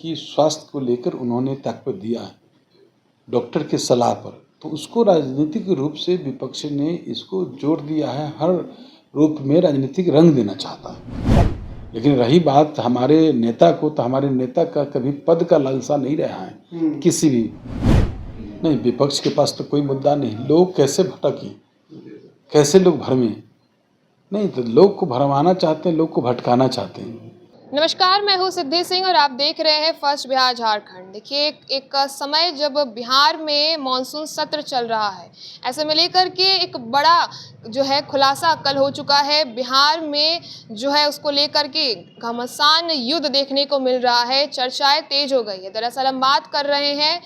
कि स्वास्थ्य को लेकर उन्होंने ताकत दिया है डॉक्टर के सलाह पर, तो उसको राजनीतिक रूप से विपक्ष ने इसको जोड़ दिया है, हर रूप में राजनीतिक रंग देना चाहता है। लेकिन रही बात हमारे नेता को, तो हमारे नेता का कभी पद का लालसा नहीं रहा है किसी भी। नहीं, विपक्ष के पास तो कोई मुद्दा नहीं। लोग कैसे भटके, कैसे लोग भरमे, नहीं तो लोग को भरमाना चाहते हैं, लोग को भटकाना चाहते हैं। नमस्कार, मैं हूँ सिद्धि सिंह और आप देख रहे हैं फर्स्ट बिहार झारखंड। देखिए, एक समय जब बिहार में मॉनसून सत्र चल रहा है, ऐसे में लेकर के एक बड़ा जो है खुलासा कल हो चुका है। बिहार में जो है उसको लेकर के घमासान युद्ध देखने को मिल रहा है, चर्चाएं तेज हो गई है। दरअसल हम बात कर रहे हैं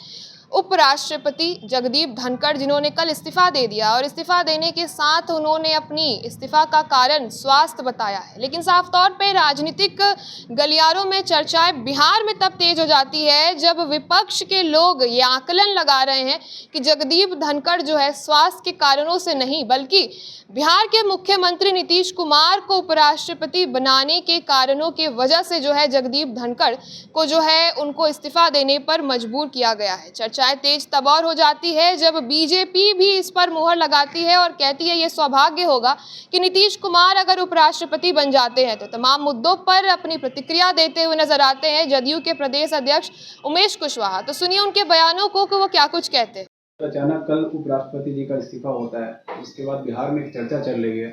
उपराष्ट्रपति जगदीप धनखड़, जिन्होंने कल इस्तीफा दे दिया और इस्तीफा देने के साथ उन्होंने अपनी इस्तीफा का कारण स्वास्थ्य बताया है। लेकिन साफ तौर पे राजनीतिक गलियारों में चर्चाएं बिहार में तब तेज हो जाती है जब विपक्ष के लोग ये आकलन लगा रहे हैं कि जगदीप धनखड़ जो है स्वास्थ्य के कारणों से नहीं, बल्कि बिहार के मुख्यमंत्री नीतीश कुमार को उपराष्ट्रपति बनाने के कारणों की वजह से जो है जगदीप धनखड़ को जो है उनको इस्तीफा देने पर मजबूर किया गया है। चर्चाएं तेज तब और हो जाती है जब बीजेपी भी इस पर मुहर लगाती है और कहती है ये सौभाग्य होगा कि नीतीश कुमार अगर उपराष्ट्रपति बन जाते हैं। तो तमाम मुद्दों पर अपनी प्रतिक्रिया देते हुए नजर आते हैं जदयू के प्रदेश अध्यक्ष उमेश कुशवाहा। तो सुनिए उनके बयानों को कि वो क्या कुछ कहते हैं। अचानक कल उपराष्ट्रपति जी का इस्तीफा होता है, उसके बाद बिहार में एक चर्चा चल रही है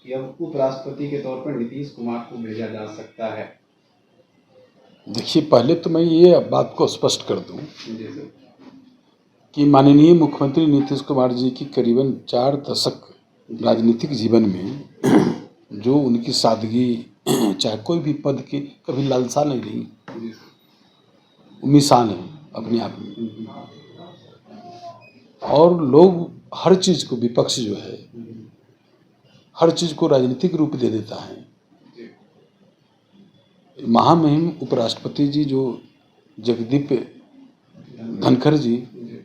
कि अब उपराष्ट्रपति के तौर पर नीतीश कुमार को भेजा जा सकता है। देखिए, पहले तो मैं ये बात को स्पष्ट कर दूं कि माननीय मुख्यमंत्री नीतीश कुमार जी की करीबन 4 दशक राजनीतिक जीवन में जो उनकी सादगी, चाहे कोई भी पद की कभी लालसा नहीं रही, मिसाल है अपने आप में। और लोग हर चीज़ को, विपक्ष जो है हर चीज़ को राजनीतिक रूप दे देता है। महामहिम उपराष्ट्रपति जी जो जगदीप धनखड़ जी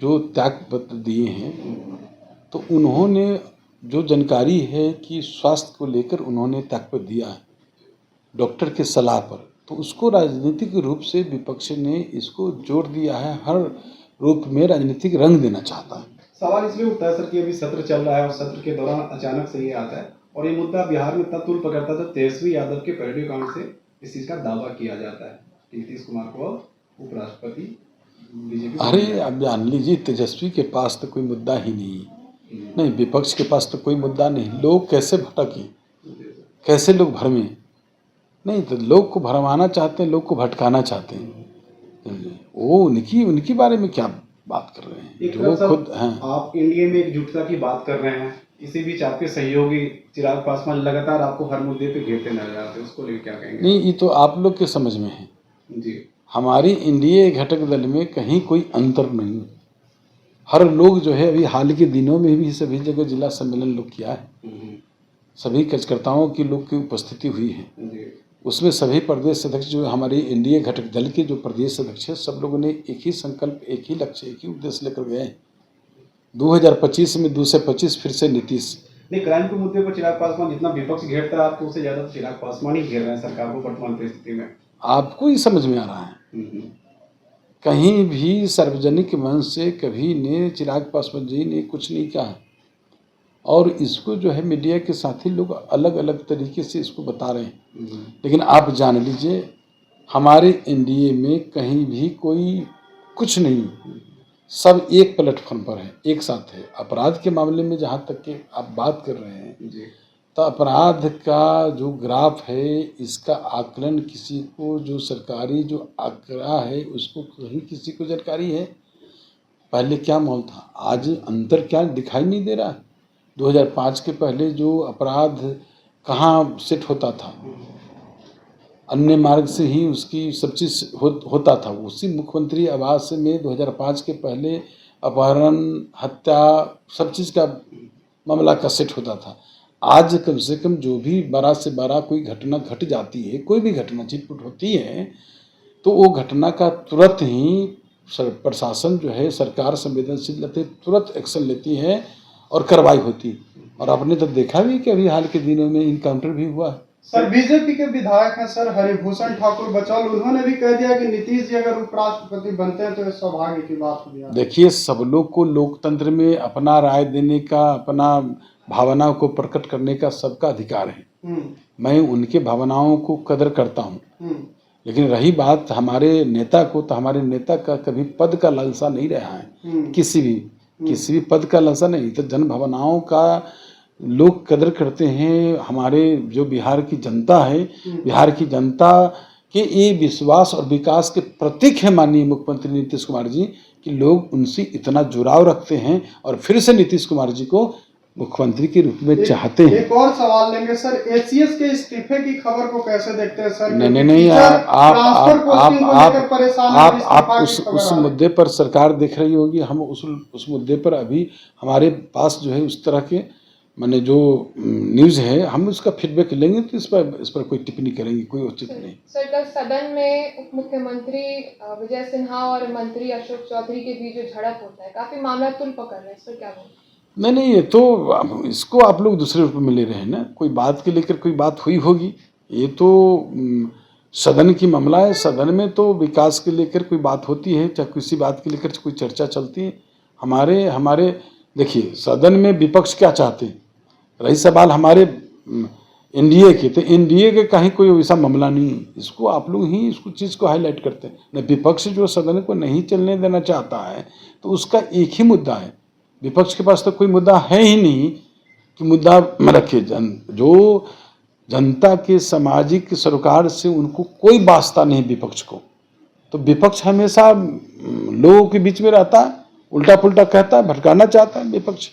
जो त्याग पत्र दिए हैं, तो उन्होंने जो जानकारी है कि स्वास्थ्य को लेकर उन्होंने त्याग पत्र दिया है डॉक्टर के सलाह पर, तो उसको राजनीतिक रूप से विपक्ष ने इसको जोड़ दिया है, हर रूप में राजनीतिक रंग देना चाहता है। सवाल इसलिए उठता है सर कि अभी सत्र चल रहा है और सत्र के दौरान अचानक से ये आता है और ये मुद्दा बिहार में तब तूल पकड़ता था तेजस्वी यादव के पैरोडी अकाउंट से इस चीज का दावा किया जाता है कि नीतीश कुमार को उपराष्ट्रपति बीजेपी। अरे अब जान लीजिए, तेजस्वी के पास तो कोई मुद्दा ही नहीं, विपक्ष के पास तो कोई मुद्दा नहीं। लोग कैसे भटके, कैसे लोग भरमे, नहीं तो लोग को भरमाना चाहते हैं, लोग को भटकाना चाहते हैं। वो उनकी बारे में क्या बात कर रहे हैं, जो खुद हैं। आप इंडिया में एकजुटता की बात कर रहे हैं, इसी बीच आपके सहयोगी चिराग पासवान लगातार आपको हर मुद्दे पे घेरते नजर आते हैं, उसको लेकर क्या कहेंगे? नहीं, ये तो आप लोग के समझ में है जी। हमारी एनडीए घटक दल में कहीं कोई अंतर नहीं। हर लोग जो है, अभी हाल के दिनों में भी सभी जगह जिला सम्मेलन लोग किया है, सभी कार्यकर्ताओं की लोग की उपस्थिति हुई है। उसमें सभी प्रदेश अध्यक्ष जो हमारे एनडीए घटक दल के जो प्रदेश अध्यक्ष है, सब लोगों ने एक ही संकल्प, एक ही लक्ष्य, एक ही उद्देश्य लेकर गए हैं। 2025 में 2 से 25 फिर से नीतीश। नहीं, क्राइम के मुद्दे पर चिराग पासवान जितना विपक्ष घेरता है आपको, उससे ज्यादा चिराग पासवान ही घेर रहे हैं सरकार को वर्तमान परिस्थिति में। आपको ही समझ में आ रहा है, कहीं भी सार्वजनिक मंच से कभी ने चिराग पासवान जी ने कुछ नहीं कहा, और इसको जो है मीडिया के साथी लोग अलग अलग तरीके से इसको बता रहे हैं। लेकिन आप जान लीजिए, हमारे एनडीए में कहीं भी कोई कुछ नहीं, सब एक प्लेटफॉर्म पर है, एक साथ है। अपराध के मामले में जहाँ तक के आप बात कर रहे हैं, तो अपराध का जो ग्राफ है, इसका आकलन किसी को, जो सरकारी जो आंकड़ा है उसको कहीं किसी को जानकारी है। पहले क्या माहौल था, आज अंतर क्या दिखाई नहीं दे रहा। 2005 के पहले जो अपराध कहाँ सेट होता था, अन्य मार्ग से ही उसकी सब चीज़ होता था। उसी मुख्यमंत्री आवास में 2005 के पहले अपहरण, हत्या, सब चीज़ का मामला का सेट होता था। आज कम से कम जो भी 12 से 12 कोई घटना घट जाती है, कोई भी घटना छिटपुट होती है, तो वो घटना का तुरंत ही प्रशासन जो है, सरकार संवेदनशील रहती है, तुरंत एक्शन लेती है और कार्रवाई होती है। और आपने तो देखा भी कि अभी हाल के दिनों में इनकाउंटर भी हुआ है। सर बीजेपी के विधायक हैं सर हरिभूषण ठाकुर बचौल, उन्होंने भी कह दिया कि नीतीश जी अगर उपराष्ट्रपति बनते हैं तो ये सौभाग्य की बात होगी। देखिए, सब लोग को लोकतंत्र में अपना राय देने का, अपना भावनाओं को प्रकट करने का सबका अधिकार है। मैं उनके भावनाओं को कदर करता हूँ, लेकिन रही बात हमारे नेता को, तो हमारे नेता का कभी पद का लालसा नहीं रहा है, किसी भी पद का लालसा नहीं। तो जन भावनाओं का लोग कदर करते हैं। हमारे जो बिहार की जनता है, बिहार की जनता के ये विश्वास और विकास के प्रतीक है माननीय मुख्यमंत्री नीतीश कुमार जी, कि लोग उनसे इतना जुड़ाव रखते हैं और फिर से नीतीश कुमार जी को मुख्यमंत्री के रूप में चाहते हैं। एक और सवाल लेंगे सर, एसीएस के इस्तीफे की खबर को कैसे देखते हैं सर? नहीं, आप उस मुद्दे पर सरकार देख रही होगी। हम उस मुद्दे पर अभी हमारे पास जो है उस तरह के माने जो न्यूज़ है, हम उसका फीडबैक लेंगे तो इस पर कोई टिप्पणी करेंगे, कोई उचित नहीं। सर, कल सदन में उप मुख्यमंत्री विजय सिन्हा और मंत्री अशोक चौधरी के बीच जो झड़प होता है, काफी मामला तुल पकड़ रहा है, इस पर क्या बोलें? नहीं, ये तो इसको आप लोग दूसरे रूप में ले रहे हैं ना। कोई बात के लेकर कोई बात हुई होगी, ये तो सदन की मामला है। सदन में तो विकास के लेकर कोई बात होती है, चाहे किसी बात के लेकर कोई चर्चा चलती है। हमारे देखिए, सदन में विपक्ष क्या चाहते हैं, रही सवाल हमारे एनडीए के, तो एनडीए के कहीं कोई वैसा मामला नहीं है। इसको आप लोग ही इसको चीज़ को हाईलाइट करते हैं न। विपक्ष जो सदन को नहीं चलने देना चाहता है, तो उसका एक ही मुद्दा है। विपक्ष के पास तो कोई मुद्दा है ही नहीं कि मुद्दा रखे। जो जनता के सामाजिक सरोकार से उनको कोई वास्ता नहीं विपक्ष को। तो विपक्ष हमेशा लोगों के बीच में रहता है, उल्टा पुल्टा कहता है, भटकाना चाहता है विपक्ष।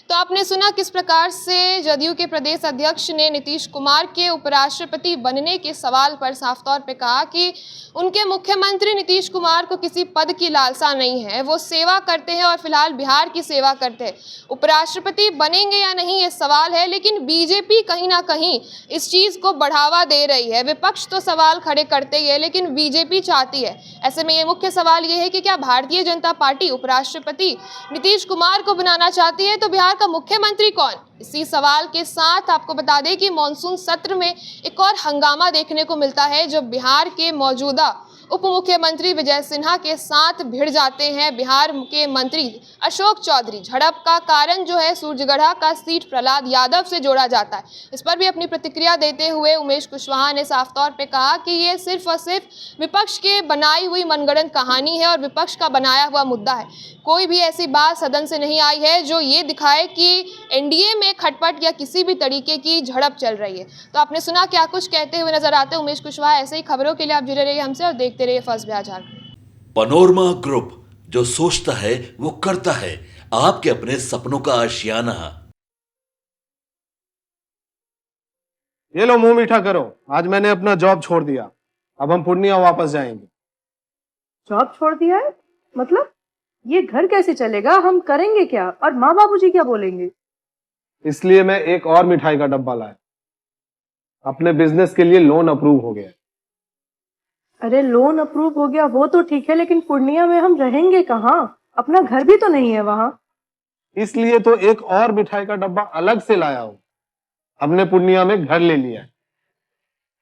तो आपने सुना किस प्रकार से जदयू के प्रदेश अध्यक्ष ने नीतीश कुमार के उपराष्ट्रपति बनने के सवाल पर साफ तौर पे कहा कि उनके मुख्यमंत्री नीतीश कुमार को किसी पद की लालसा नहीं है, वो सेवा करते हैं और फिलहाल बिहार की सेवा करते हैं। उपराष्ट्रपति बनेंगे या नहीं ये सवाल है, लेकिन बीजेपी कहीं ना कहीं इस चीज़ को बढ़ावा दे रही है। विपक्ष तो सवाल खड़े करते ही है, लेकिन बीजेपी चाहती है। ऐसे में ये मुख्य सवाल ये है कि क्या भारतीय जनता पार्टी उपराष्ट्रपति नीतीश कुमार को बनाना चाहती है, तो बिहार का मुख्यमंत्री कौन? इसी सवाल के साथ आपको बता दें कि मॉनसून सत्र में एक और हंगामा देखने को मिलता है, जो बिहार के मौजूदा उप मुख्यमंत्री विजय सिन्हा के साथ भिड़ जाते हैं बिहार के मंत्री अशोक चौधरी। झड़प का कारण जो है सूरजगढ़ा का सीट प्रहलाद यादव से जोड़ा जाता है। इस पर भी अपनी प्रतिक्रिया देते हुए उमेश कुशवाहा ने साफ तौर पे कहा कि ये सिर्फ और सिर्फ विपक्ष के बनाई हुई मनगढ़ंत कहानी है और विपक्ष का बनाया हुआ मुद्दा है। कोई भी ऐसी बात सदन से नहीं आई है जो ये दिखाए कि एनडीए में खटपट या किसी भी तरीके की झड़प चल रही है। तो आपने सुना क्या कुछ कहते हुए नजर आते हैं उमेश कुशवाहा। ऐसे ही खबरों के लिए आप जुड़े रहिए हमसे और देखते रहिए first Bihar Jharkhand. Panorama group, जो सोचता है वो करता है। आपके अपने सपनों का आशियाना। ये लो, मुंह मीठा करो। आज मैंने अपना जॉब छोड़ दिया, अब हम पूर्णिया वापस जाएंगे। जॉब छोड़ दिया है? मतलब ये घर कैसे चलेगा? हम करेंगे क्या? और माँ बाबूजी क्या बोलेंगे? इसलिए मैं एक और मिठाई का डब्बा लाया। अपने बिजनेस के लिए लोन अप्रूव हो गया। अरे लोन अप्रूव हो गया वो तो ठीक है, लेकिन पूर्णिया में हम रहेंगे कहाँ? अपना घर भी तो नहीं है वहाँ। इसलिए तो एक और मिठाई का डब्बा अलग से लाया हूँ। हमने पूर्णिया में घर ले लिया है,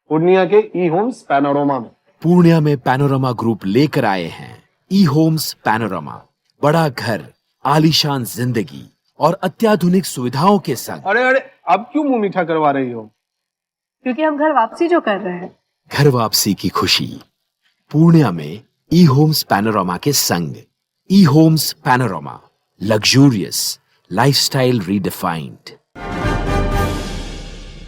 पूर्णिया के ई होम्स पैनोरमा में। पूर्णिया में पैनोरमा ग्रुप लेकर आए हैं ई होम्स पैनोरमा। बड़ा घर, आलीशान जिंदगी और अत्याधुनिक सुविधाओं के संग। अरे अब क्यों मुंह मीठा करवा रही हो? क्योंकि हम घर वापसी जो कर रहे हैं। घर वापसी की खुशी पूर्णिया में ई होम्स पैनोरमा के संग। E homes panorama, luxurious lifestyle redefined.